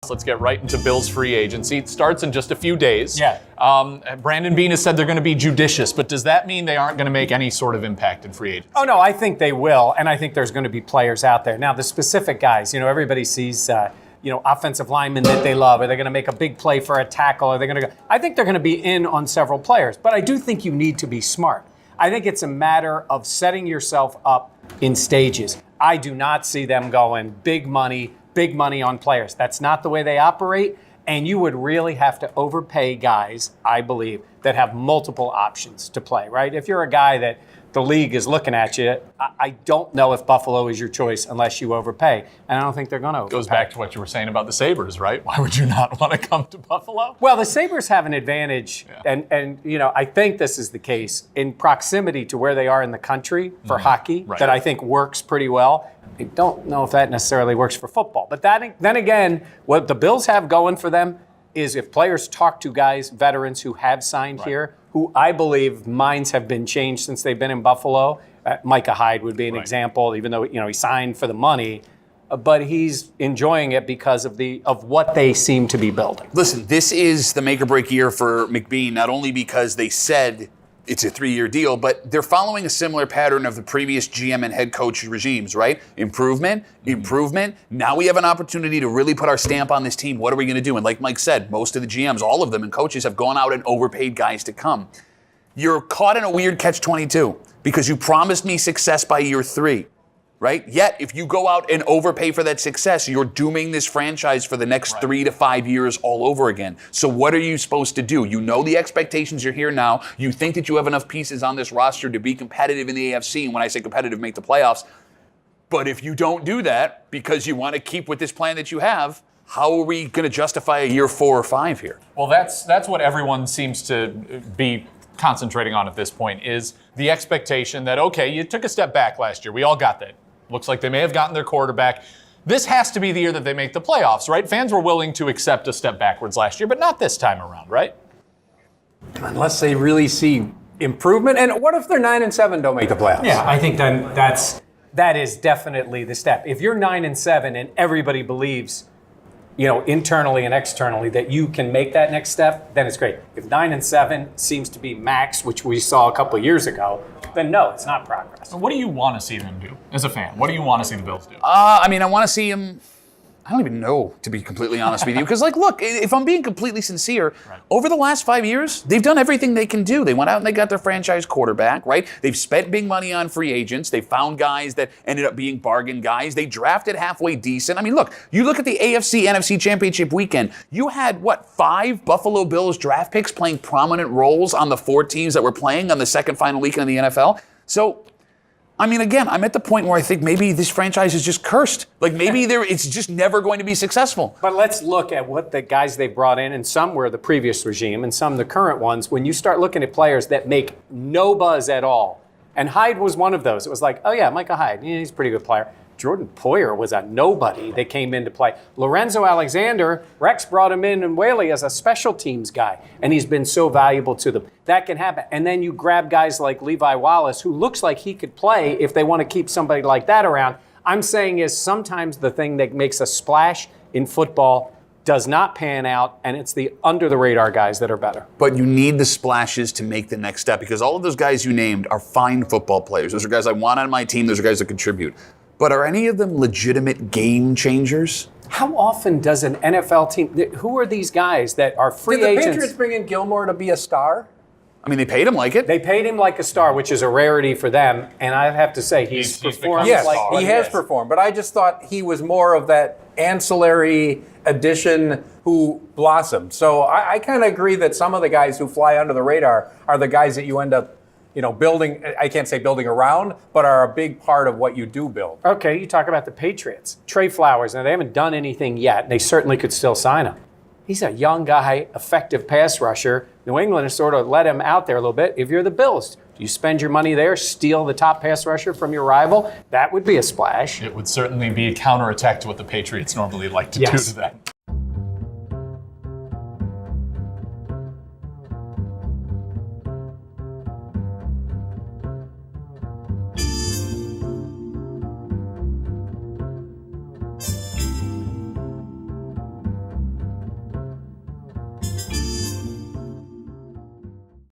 Let's get right into Bills free agency. It starts in just a few days. Yeah. Brandon Beane has said they're going to be judicious, but does that mean they aren't going to make any sort of impact in free agency? Oh, no, I think they will, and I think there's going to be players out there. Now, the specific guys, everybody sees, offensive linemen that they love. Are they going to make a big play for a tackle? Are they going to go? I think they're going to be in on several players, but I do think you need to be smart. I think it's a matter of setting yourself up in stages. I do not see them going big money on players. That's not the way they operate, and you would really have to overpay guys, I believe, that have multiple options to play, right? If you're a guy that the league is looking at you, I don't know if Buffalo is your choice unless you overpay, and I don't think they're going to overpay. Goes back to what you were saying about the Sabres, right? Why would you not want to come to Buffalo? Well, the Sabres have an advantage, and I think this is the case, in proximity to where they are in the country for hockey, right, that I think works pretty well. I don't know if that necessarily works for football. But then again, what the Bills have going for them is if players talk to guys, veterans who have signed here, who I believe minds have been changed since they've been in Buffalo. Micah Hyde would be an example, even though he signed for the money. But he's enjoying it because of what they seem to be building. Listen, this is the make or break year for McBean, not only because they said it's a 3-year deal, but they're following a similar pattern of the previous GM and head coach regimes, right? Improvement. Now we have an opportunity to really put our stamp on this team. What are we going to do? And like Mike said, most of the GMs, all of them, and coaches have gone out and overpaid guys to come. You're caught in a weird catch-22 because you promised me success by year 3. Right? Yet, if you go out and overpay for that success, you're dooming this franchise for the next 3 to 5 years all over again. So what are you supposed to do? You know the expectations. You're here now. You think that you have enough pieces on this roster to be competitive in the AFC. And when I say competitive, make the playoffs. But if you don't do that because you want to keep with this plan that you have, how are we going to justify a year 4 or 5 here? Well, that's what everyone seems to be concentrating on at this point, is the expectation that, okay, you took a step back last year. We all got that. Looks like they may have gotten their quarterback. This has to be the year that they make the playoffs, right? Fans were willing to accept a step backwards last year, but not this time around, right? Unless they really see improvement. And what if they're 9-7, don't make the playoffs? Yeah, I think then that is definitely the step. If you're 9-7 and everybody believes, internally and externally, that you can make that next step, then it's great. If 9-7 seems to be max, which we saw a couple of years ago, then no, it's not progress. What do you want to see them do as a fan? What do you want to see the Bills do? I want to see them. I don't even know, to be completely honest with you. Because, look, if I'm being completely sincere, over the last 5 years, they've done everything they can do. They went out and they got their franchise quarterback, right? They've spent big money on free agents. They found guys that ended up being bargain guys. They drafted halfway decent. Look, you look at the AFC-NFC Championship weekend. You had, 5 Buffalo Bills draft picks playing prominent roles on the 4 teams that were playing on the second final weekend of the NFL. So, again, I'm at the point where I think maybe this franchise is just cursed. Maybe it's just never going to be successful. But let's look at what the guys they brought in, and some were the previous regime and some the current ones. When you start looking at players that make no buzz at all, and Hyde was one of those. It was like, oh yeah, Micah Hyde, he's a pretty good player. Jordan Poyer was a nobody that came in to play. Lorenzo Alexander, Rex brought him in Whaley as a special teams guy, and he's been so valuable to them. That can happen. And then you grab guys like Levi Wallace, who looks like he could play if they want to keep somebody like that around. I'm saying is sometimes the thing that makes a splash in football does not pan out, and it's the under-the-radar guys that are better. But you need the splashes to make the next step, because all of those guys you named are fine football players. Those are guys I want on my team. Those are guys that contribute. But are any of them legitimate game changers? How often does an NFL team, who are these guys that are free agents? Did the Patriots bring in Gilmore to be a star? They paid him like it. They paid him like a star, which is a rarity for them. And I have to say, he's performed yes, like he has performed. But I just thought he was more of that ancillary addition who blossomed. So I kind of agree that some of the guys who fly under the radar are the guys that you end up building, I can't say building around, but are a big part of what you do build. Okay, you talk about the Patriots. Trey Flowers, now they haven't done anything yet. They certainly could still sign him. He's a young guy, effective pass rusher. New England has sort of let him out there a little bit. If you're the Bills, do you spend your money there, steal the top pass rusher from your rival? That would be a splash. It would certainly be a counterattack to what the Patriots normally like to do to that.